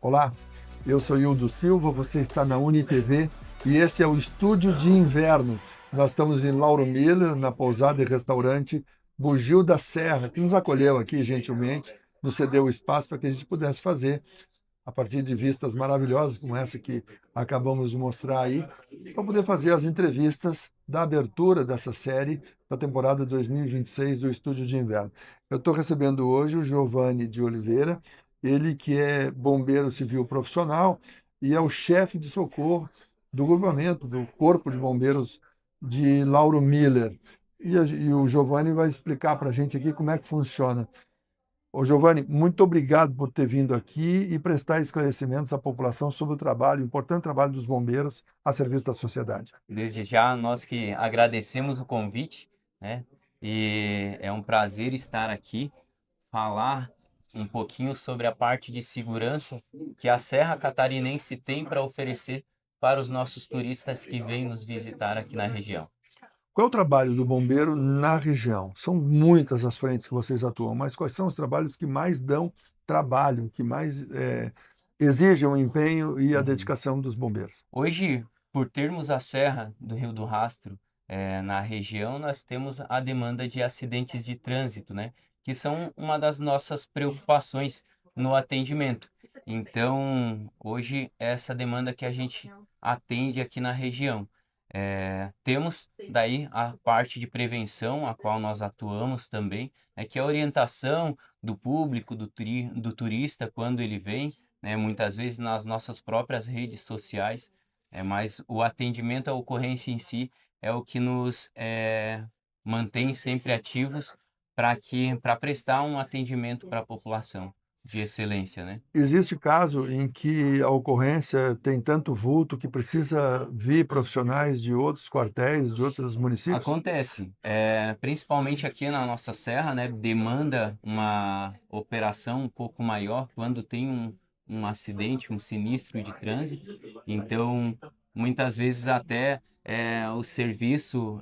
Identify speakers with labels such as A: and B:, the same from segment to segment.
A: Olá, eu sou Hildo Silva, você está na UniTV e esse é o Estúdio de Inverno. Nós estamos em Lauro Miller, na pousada e restaurante Bugio da Serra, que nos acolheu aqui gentilmente, nos cedeu o espaço para que a gente pudesse fazer, a partir de vistas maravilhosas como essa que acabamos de mostrar aí, para poder fazer as entrevistas da abertura dessa série da temporada 2026 do Estúdio de Inverno. Eu estou recebendo hoje o Giovanni de Oliveira, ele que é bombeiro civil profissional e é o chefe de socorro do grupamento, do Corpo de Bombeiros de Lauro Miller. E o Giovanni vai explicar para a gente aqui como é que funciona. Ô Giovanni, muito obrigado por ter vindo aqui e prestar esclarecimentos à população sobre o trabalho, o importante trabalho dos bombeiros a serviço da sociedade.
B: Desde já, nós que agradecemos o convite, né? E é um prazer estar aqui, falar um pouquinho sobre a parte de segurança que a Serra Catarinense tem para oferecer para os nossos turistas que vêm nos visitar aqui na região.
A: Qual é o trabalho do bombeiro na região? São muitas as frentes que vocês atuam, mas quais são os trabalhos que mais dão trabalho, que mais exigem o empenho e a
B: Uhum.
A: dedicação dos bombeiros?
B: Hoje, por termos a Serra do Rio do Rastro na região, nós temos a demanda de acidentes de trânsito, né? Que são uma das nossas preocupações no atendimento. Então, hoje, é essa demanda que a gente atende aqui na região. Temos daí a parte de prevenção, a qual nós atuamos também, que é a orientação do público, do turista, quando ele vem, né? Muitas vezes nas nossas próprias redes sociais, mas o atendimento à ocorrência em si é o que nos mantém sempre ativos para prestar um atendimento para a população de excelência, né?
A: Existe caso em que a ocorrência tem tanto vulto que precisa vir profissionais de outros quartéis, de outros municípios?
B: Acontece, principalmente aqui na nossa serra, né, demanda uma operação um pouco maior quando tem um acidente, um sinistro de trânsito. Então, muitas vezes até o serviço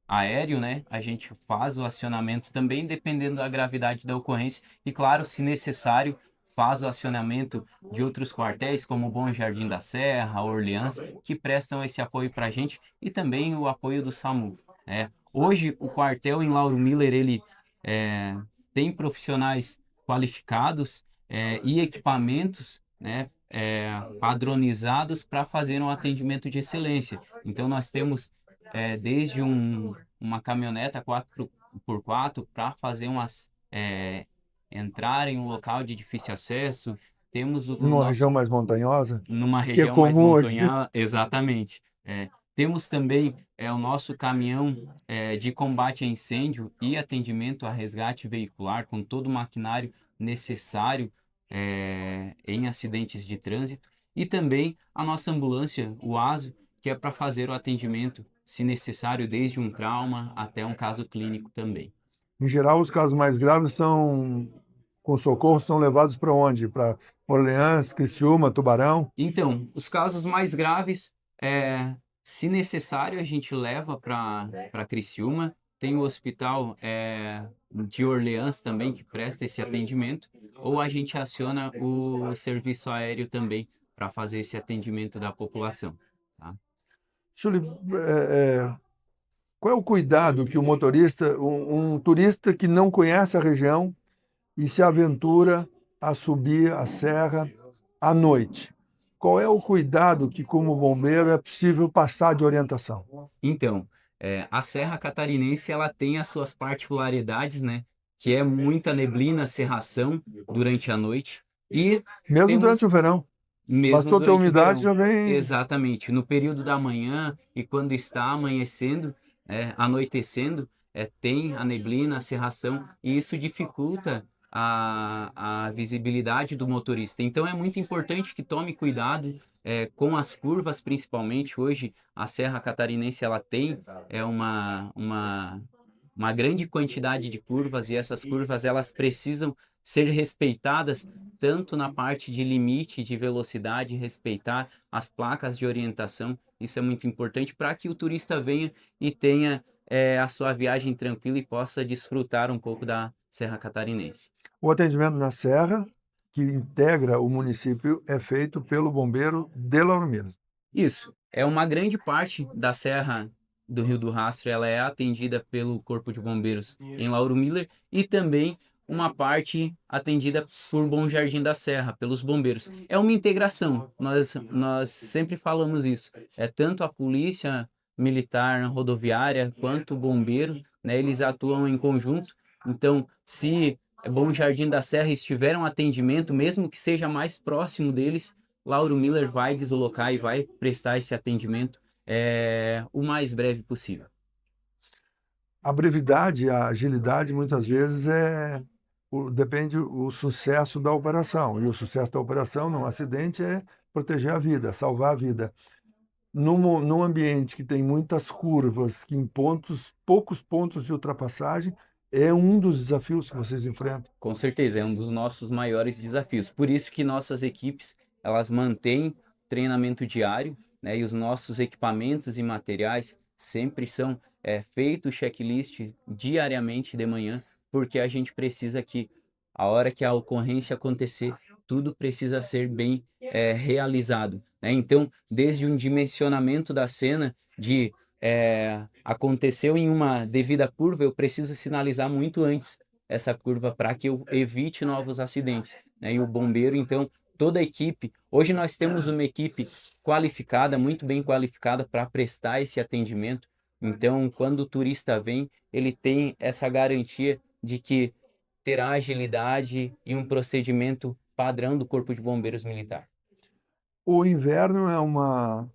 B: aéreo, né, a gente faz o acionamento também dependendo da gravidade da ocorrência e, claro, se necessário, faz o acionamento de outros quartéis, como o Bom Jardim da Serra, Orleans, que prestam esse apoio para a gente e também o apoio do SAMU, né. Hoje, o quartel em Lauro Miller, ele eh, tem profissionais qualificados e equipamentos, né, padronizados para fazer um atendimento de excelência. Então, nós temos desde uma caminhoneta 4x4 para fazer entrar em um local de difícil acesso. Temos o
A: Numa região
B: nosso
A: mais montanhosa,
B: numa
A: que é
B: região mais
A: comum aqui.
B: montanhosa, exatamente. Temos também o nosso caminhão de combate a incêndio e atendimento a resgate veicular com todo o maquinário necessário em acidentes de trânsito e também a nossa ambulância, o ASO, que é para fazer o atendimento, se necessário, desde um trauma até um caso clínico também.
A: Em geral, os casos mais graves são, com socorro, são levados para onde? Para Orleans, Criciúma, Tubarão?
B: Então, os casos mais graves, se necessário, a gente leva para Criciúma. Tem o hospital de Orleans também que presta esse atendimento, ou a gente aciona o serviço aéreo também para fazer esse atendimento da população, tá?
A: Júlio, qual é o cuidado que o motorista, um turista que não conhece a região e se aventura a subir a serra à noite? Qual é o cuidado que, como bombeiro, é possível passar de orientação?
B: Então, a Serra Catarinense ela tem as suas particularidades, né? Que é muita neblina, cerração durante a noite e
A: Mesmo durante o
B: temos
A: verão.
B: mesmo
A: Bastou ter
B: durante o
A: umidade,
B: verão.
A: já vem.
B: Exatamente, no período da manhã e quando está amanhecendo, anoitecendo, tem a neblina, a cerração, e isso dificulta a visibilidade do motorista. Então é muito importante que tome cuidado com as curvas, principalmente. Hoje a Serra Catarinense ela tem uma grande quantidade de curvas e essas curvas elas precisam ser respeitadas tanto na parte de limite de velocidade, respeitar as placas de orientação. Isso é muito importante para que o turista venha e tenha a sua viagem tranquila e possa desfrutar um pouco da Serra Catarinense.
A: O atendimento na serra, que integra o município, é feito pelo bombeiro de Lauro Miller.
B: Isso. É uma grande parte da Serra do Rio do Rastro, ela é atendida pelo Corpo de Bombeiros em Lauro Miller e também uma parte atendida por Bom Jardim da Serra, pelos bombeiros. É uma integração, nós sempre falamos isso. É tanto a polícia militar rodoviária quanto o bombeiro, né, eles atuam em conjunto. Então, se Bom Jardim da Serra estiver um atendimento, mesmo que seja mais próximo deles, Lauro Miller vai deslocar e vai prestar esse atendimento o mais breve possível.
A: A brevidade, a agilidade, muitas vezes, depende o sucesso da operação. E o sucesso da operação, num acidente, é proteger a vida, salvar a vida. Num ambiente que tem muitas curvas, que em poucos pontos de ultrapassagem, é um dos desafios que vocês enfrentam.
B: Com certeza, é um dos nossos maiores desafios. Por isso que nossas equipes, elas mantêm treinamento diário, né? E os nossos equipamentos e materiais sempre são feitos checklist diariamente de manhã, porque a gente precisa que, a hora que a ocorrência acontecer, tudo precisa ser bem realizado, né? Então, desde um dimensionamento da cena, aconteceu em uma devida curva, eu preciso sinalizar muito antes essa curva para que eu evite novos acidentes, né? E o bombeiro, então, toda a equipe, hoje nós temos uma equipe qualificada, muito bem qualificada para prestar esse atendimento. Então, quando o turista vem, ele tem essa garantia de que terá agilidade e um procedimento padrão do Corpo de Bombeiros Militar.
A: O inverno é uma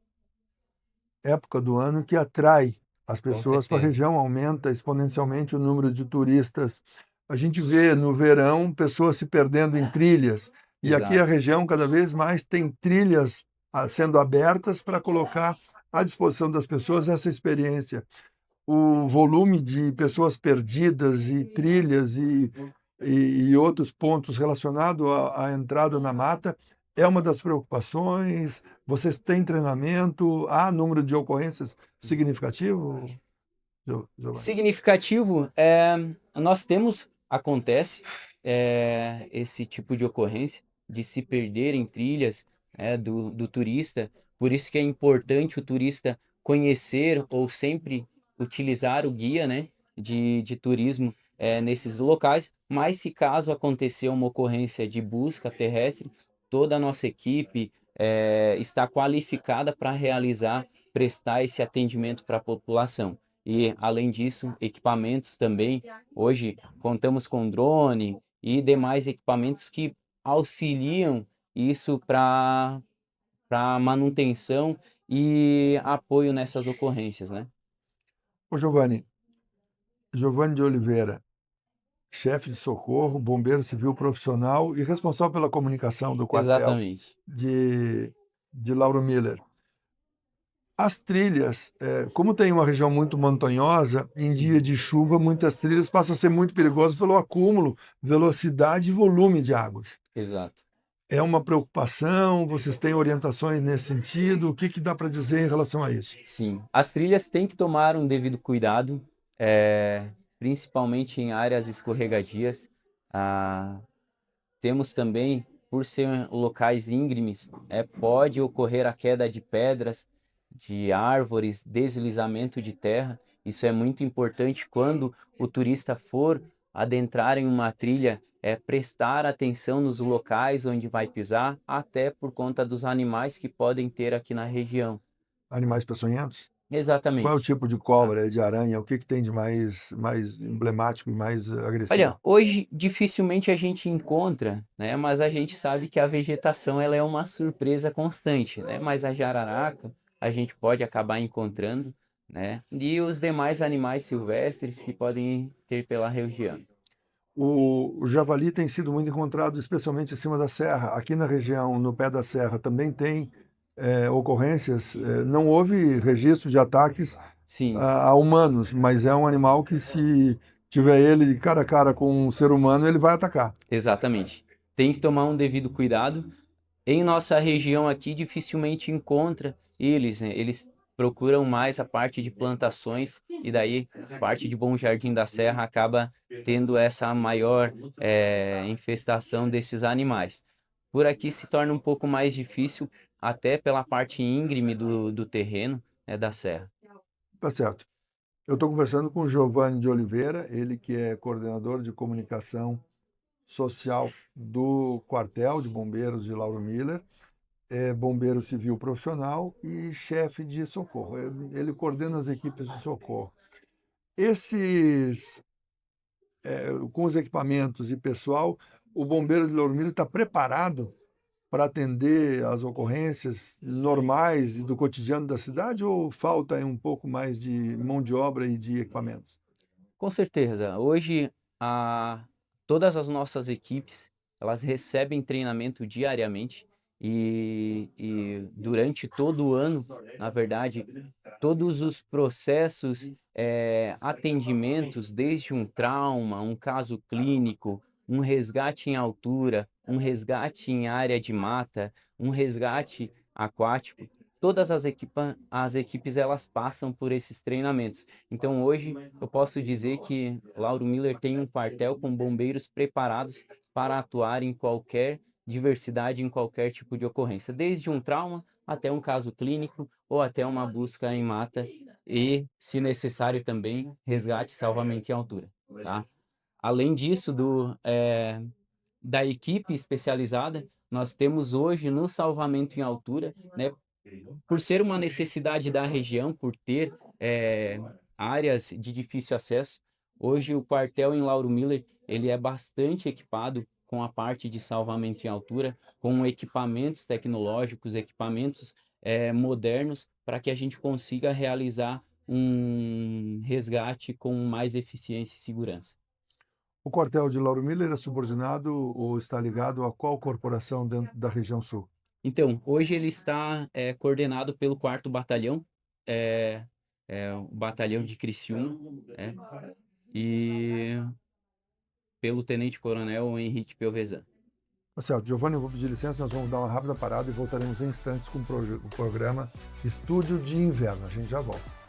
A: época do ano que atrai as
B: Com
A: pessoas para a
B: certeza.
A: região, aumenta exponencialmente o número de turistas. A gente vê no verão pessoas se perdendo em trilhas, e aqui a
B: Exato.
A: região cada vez mais tem trilhas sendo abertas para colocar à disposição das pessoas essa experiência. O volume de pessoas perdidas e trilhas e outros pontos relacionados à entrada na mata é uma das preocupações. Vocês têm treinamento? Há número de ocorrências significativo, Giovanni?
B: Significativo, nós temos, acontece, esse tipo de ocorrência, de se perder em trilhas, do turista, por isso que é importante o turista conhecer ou sempre utilizar o guia, né, de turismo, nesses locais, mas se caso acontecer uma ocorrência de busca terrestre, toda a nossa equipe, está qualificada para realizar, prestar esse atendimento para a população. E, além disso, equipamentos também. Hoje contamos com drone e demais equipamentos que auxiliam isso para manutenção e apoio nessas ocorrências, né?
A: Ô, Giovanni de Oliveira, chefe de socorro, bombeiro civil profissional e responsável pela comunicação do quartel
B: Exatamente.
A: de Lauro Miller. As trilhas, como tem uma região muito montanhosa, em dia de chuva, muitas trilhas passam a ser muito perigosas pelo acúmulo, velocidade e volume de águas.
B: Exato.
A: É uma preocupação? Vocês têm orientações nesse sentido? O que dá para dizer em relação a isso?
B: Sim. As trilhas têm que tomar um devido cuidado, principalmente em áreas escorregadias. Ah, Temos também, por ser locais íngremes, pode ocorrer a queda de pedras, de árvores, deslizamento de terra. Isso é muito importante quando o turista for adentrar em uma trilha, prestar atenção nos locais onde vai pisar, até por conta dos animais que podem ter aqui na região.
A: Animais peçonhentos? Qual é o
B: Exatamente.
A: tipo de cobra, de aranha? O que tem de mais emblemático e mais agressivo?
B: Olha, hoje dificilmente a gente encontra, né? Mas a gente sabe que a vegetação ela é uma surpresa constante, né? Mas a jararaca a gente pode acabar encontrando, né? E os demais animais silvestres que podem ter pela região.
A: O javali tem sido muito encontrado, especialmente em cima da serra. Aqui na região, no pé da serra, também tem ocorrências. Não houve registro de ataques
B: Sim,
A: a humanos, mas é um animal que, se tiver ele cara a cara com um ser humano, ele vai atacar.
B: exatamente. Tem que tomar um devido cuidado. Em nossa região aqui dificilmente encontra eles, né? Eles procuram mais a parte de plantações e daí a parte de Bom Jardim da Serra acaba tendo essa maior infestação desses animais. Por aqui se torna um pouco mais difícil, até pela parte íngreme do terreno, né, da serra.
A: Tá certo. Eu estou conversando com o Giovanni de Oliveira, ele que é coordenador de comunicação social do Quartel de Bombeiros de Lauro Miller, é bombeiro civil profissional e chefe de socorro. Ele coordena as equipes de socorro. Esses, com os equipamentos e pessoal, o bombeiro de Lauro Miller está preparado para atender às ocorrências normais e do cotidiano da cidade ou falta aí um pouco mais de mão de obra e de equipamentos?
B: Com certeza. Hoje, a todas as nossas equipes, elas recebem treinamento diariamente e durante todo o ano, na verdade, todos os processos, atendimentos, desde um trauma, um caso clínico, um resgate em altura, um resgate em área de mata, um resgate aquático, todas as equipes elas passam por esses treinamentos. Então hoje eu posso dizer que Lauro Miller tem um quartel com bombeiros preparados para atuar em qualquer diversidade, em qualquer tipo de ocorrência, desde um trauma até um caso clínico ou até uma busca em mata e, se necessário também, resgate e salvamento em altura, tá? Além disso, da equipe especializada, nós temos hoje no salvamento em altura, né, por ser uma necessidade da região, por ter áreas de difícil acesso, hoje o quartel em Lauro Miller ele é bastante equipado com a parte de salvamento em altura, com equipamentos tecnológicos, equipamentos modernos, para que a gente consiga realizar um resgate com mais eficiência e segurança.
A: O quartel de Lauro Miller é subordinado ou está ligado a qual corporação dentro da região sul?
B: Então, hoje ele está coordenado pelo 4º Batalhão, é, o Batalhão de Criciúma, né, e pelo Tenente Coronel Henrique Piovesan.
A: Tá certo, Giovanni, eu vou pedir licença, nós vamos dar uma rápida parada e voltaremos em instantes com o programa Estúdio de Inverno. A gente já volta.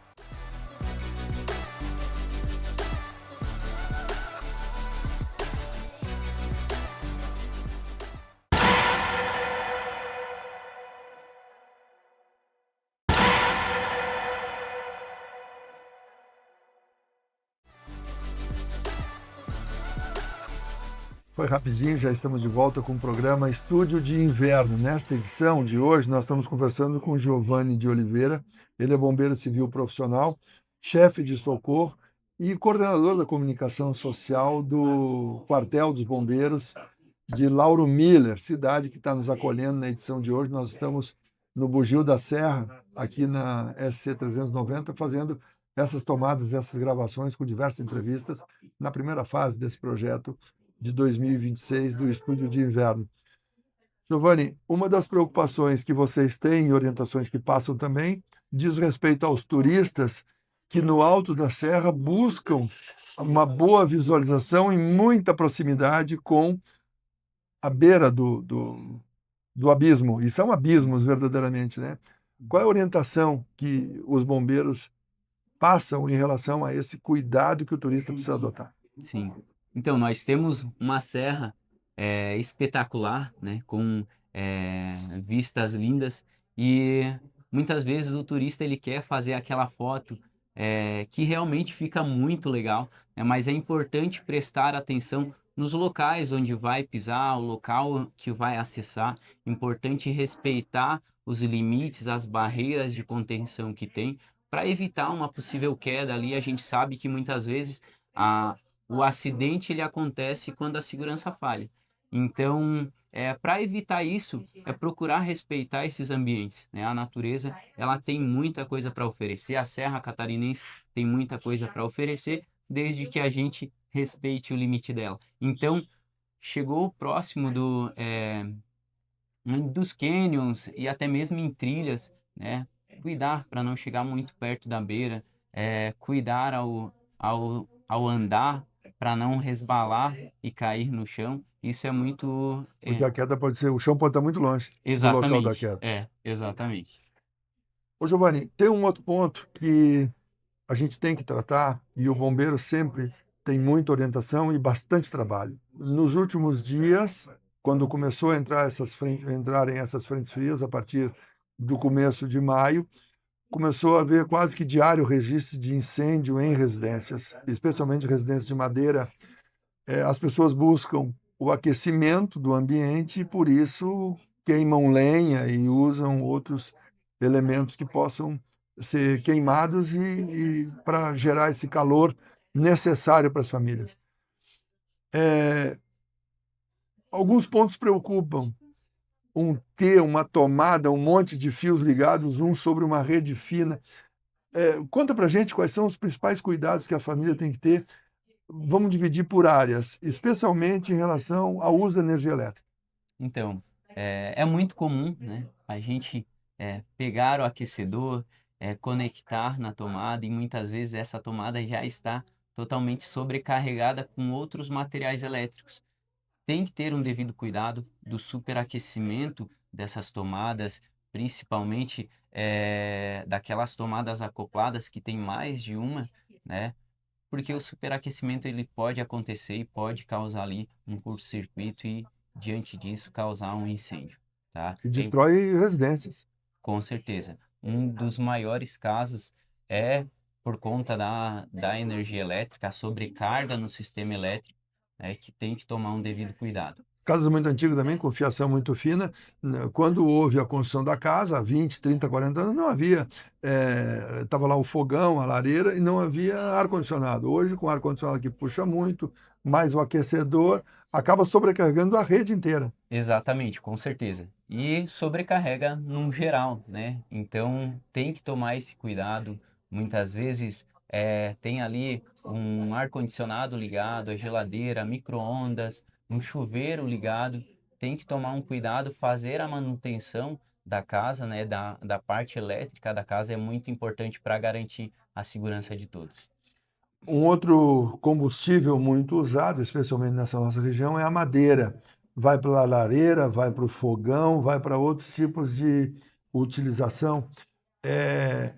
A: Foi rapidinho, já estamos de volta com o programa Estúdio de Inverno. Nesta edição de hoje, nós estamos conversando com Giovanni de Oliveira. Ele é bombeiro civil profissional, chefe de socorro e coordenador da comunicação social do Quartel dos Bombeiros de Lauro Miller, cidade que está nos acolhendo na edição de hoje. Nós estamos no Bugio da Serra, aqui na SC 390, fazendo essas tomadas, essas gravações com diversas entrevistas na primeira fase desse projeto de 2026 do Estúdio de Inverno. Giovanni, uma das preocupações que vocês têm e orientações que passam também diz respeito aos turistas que no alto da serra buscam uma boa visualização e muita proximidade com a beira do abismo, e são abismos verdadeiramente, né? Qual é a orientação que os bombeiros passam em relação a esse cuidado que o turista precisa adotar?
B: Sim. Então, nós temos uma serra espetacular, né, com vistas lindas e muitas vezes o turista ele quer fazer aquela foto que realmente fica muito legal, né, mas é importante prestar atenção nos locais onde vai pisar, o local que vai acessar, importante respeitar os limites, as barreiras de contenção que tem, para evitar uma possível queda ali. A gente sabe que muitas vezes a o acidente ele acontece quando a segurança falha. Então, para evitar isso, é procurar respeitar esses ambientes, né? A natureza, ela tem muita coisa para oferecer, a Serra Catarinense tem muita coisa para oferecer, desde que a gente respeite o limite dela. Então, chegou próximo dos canyons e até mesmo em trilhas, né? Cuidar para não chegar muito perto da beira, cuidar ao andar para não resbalar e cair no chão. Isso é muito.
A: Porque a queda pode ser, o chão pode estar muito longe do local da
B: Exatamente.
A: queda.
B: Exatamente.
A: Ô, Giovanni, tem um outro ponto que a gente tem que tratar, e o bombeiro sempre tem muita orientação e bastante trabalho. Nos últimos dias, quando começou a entrarem essas frentes frias, a partir do começo de maio, começou a haver quase que diário registro de incêndio em residências, especialmente residências de madeira. As pessoas buscam o aquecimento do ambiente e, por isso, queimam lenha e usam outros elementos que possam ser queimados e para gerar esse calor necessário para as famílias. Alguns pontos preocupam. Ter uma tomada, um monte de fios ligados, um sobre uma rede fina. Conta para a gente quais são os principais cuidados que a família tem que ter. Vamos dividir por áreas, especialmente em relação ao uso da energia elétrica.
B: Então, é muito comum, né, a gente pegar o aquecedor, conectar na tomada e muitas vezes essa tomada já está totalmente sobrecarregada com outros materiais elétricos. Tem que ter um devido cuidado do superaquecimento dessas tomadas, principalmente daquelas tomadas acopladas que tem mais de uma, né? Porque o superaquecimento ele pode acontecer e pode causar ali um curto-circuito e, diante disso, causar um incêndio, tá?
A: E destrói residências.
B: Com certeza. Um dos maiores casos é por conta da energia elétrica, a sobrecarga no sistema elétrico, né, que tem que tomar um devido cuidado.
A: Casas muito antigas também, com fiação muito fina. Quando houve a construção da casa, há 20, 30, 40 anos, não havia. Estava lá o fogão, a lareira, e não havia ar-condicionado. Hoje, com ar-condicionado que puxa muito, mais o aquecedor, acaba sobrecarregando a rede inteira.
B: Exatamente, com certeza. E sobrecarrega num geral, né? Então tem que tomar esse cuidado. Muitas vezes tem ali um ar-condicionado ligado, a geladeira, micro-ondas, um chuveiro ligado. Tem que tomar um cuidado, fazer a manutenção da casa, né? Da parte elétrica da casa é muito importante para garantir a segurança de todos.
A: Um outro combustível muito usado, especialmente nessa nossa região, é a madeira. Vai para a lareira, vai para o fogão, vai para outros tipos de utilização. É,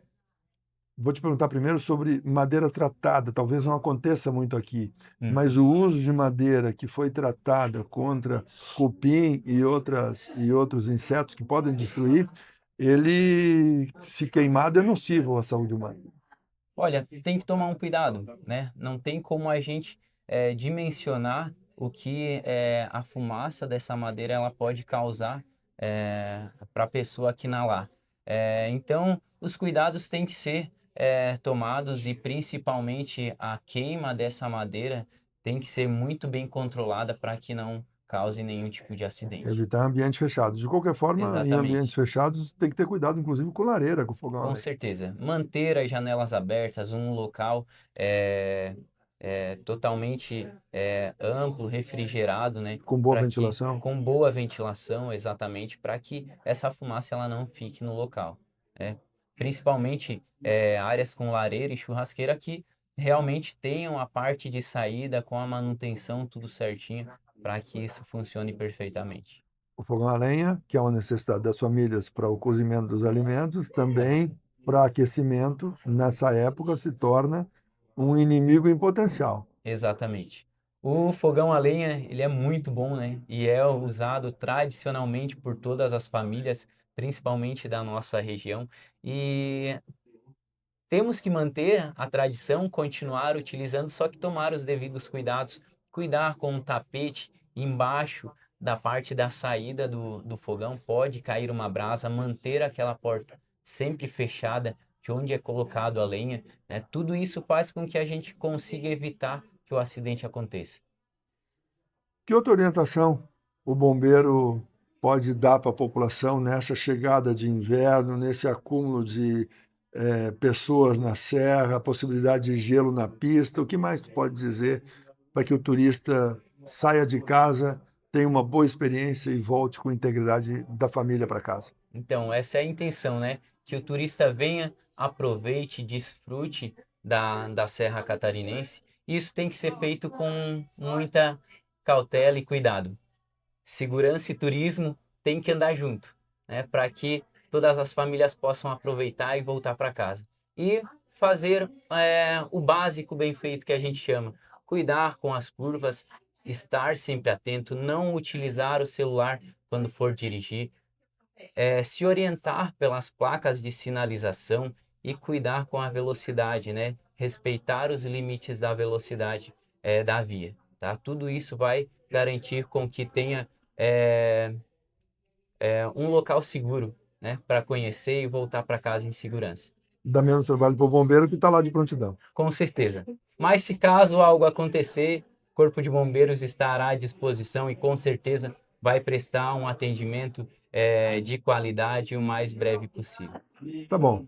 A: Vou te perguntar primeiro sobre madeira tratada. Talvez não aconteça muito aqui, mas o uso de madeira que foi tratada contra cupim e outros insetos que podem destruir, ele, se queimado, é nocivo à saúde humana.
B: Olha, tem que tomar um cuidado, né? Não tem como a gente dimensionar o que a fumaça dessa madeira ela pode causar para a pessoa que inalar. Então, os cuidados têm que ser tomados e principalmente a queima dessa madeira tem que ser muito bem controlada para que não cause nenhum tipo de acidente.
A: Evitar ambientes fechados. De qualquer forma, em ambientes
B: Exatamente.
A: fechados, tem que ter cuidado, inclusive, com lareira, com fogão a
B: Com
A: lenha.
B: certeza. Manter as janelas abertas, um local totalmente amplo, refrigerado, né?
A: Com boa
B: Para que,
A: ventilação.
B: com boa ventilação, exatamente, para que essa fumaça ela não fique no local, né? Principalmente áreas com lareira e churrasqueira que realmente tenham a parte de saída com a manutenção tudo certinho para que isso funcione perfeitamente.
A: O fogão a lenha, que é uma necessidade das famílias para o cozimento dos alimentos, também para aquecimento, nessa época, se torna um inimigo em potencial.
B: Exatamente. O fogão a lenha, ele é muito bom, né? E é usado tradicionalmente por todas as famílias, principalmente da nossa região. E temos que manter a tradição, continuar utilizando, só que tomar os devidos cuidados, cuidar com o tapete embaixo da parte da saída do fogão, pode cair uma brasa, manter aquela porta sempre fechada de onde é colocado a lenha, né? Tudo isso faz com que a gente consiga evitar que o acidente aconteça.
A: Que outra orientação o bombeiro pode dar para a população nessa chegada de inverno, nesse acúmulo de pessoas na serra, a possibilidade de gelo na pista? O que mais tu pode dizer para que o turista saia de casa, tenha uma boa experiência e volte com integridade da família para casa?
B: Então, essa é a intenção, né? Que o turista venha, aproveite, desfrute da Serra Catarinense. Isso tem que ser feito com muita cautela e cuidado. Segurança e turismo tem que andar junto, né? Para que todas as famílias possam aproveitar e voltar para casa. E fazer o básico bem feito que a gente chama, cuidar com as curvas, estar sempre atento, não utilizar o celular quando for dirigir, se orientar pelas placas de sinalização e cuidar com a velocidade, né? Respeitar os limites da velocidade da via, tá? Tudo isso vai garantir com que tenha um local seguro, né? Para conhecer e voltar para casa em segurança.
A: Dá menos trabalho para o bombeiro que está lá de prontidão.
B: Com certeza. Mas se caso algo acontecer, o Corpo de Bombeiros estará à disposição e com certeza vai prestar um atendimento de qualidade o mais breve possível.
A: Tá bom.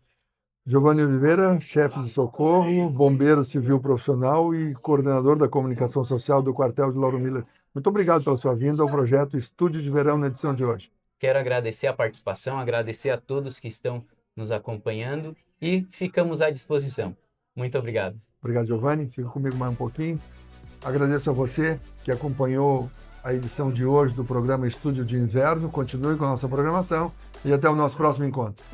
A: Giovanni Oliveira, chefe de socorro, bombeiro civil profissional e coordenador da comunicação social do quartel de Lauro Miller. Muito obrigado pela sua vinda ao projeto Estúdio de Verão na edição de hoje.
B: Quero agradecer a participação, agradecer a todos que estão nos acompanhando e ficamos à disposição. Muito obrigado.
A: Obrigado, Giovanni. Fica comigo mais um pouquinho. Agradeço a você que acompanhou a edição de hoje do programa Estúdio de Inverno. Continue com a nossa programação e até o nosso próximo encontro.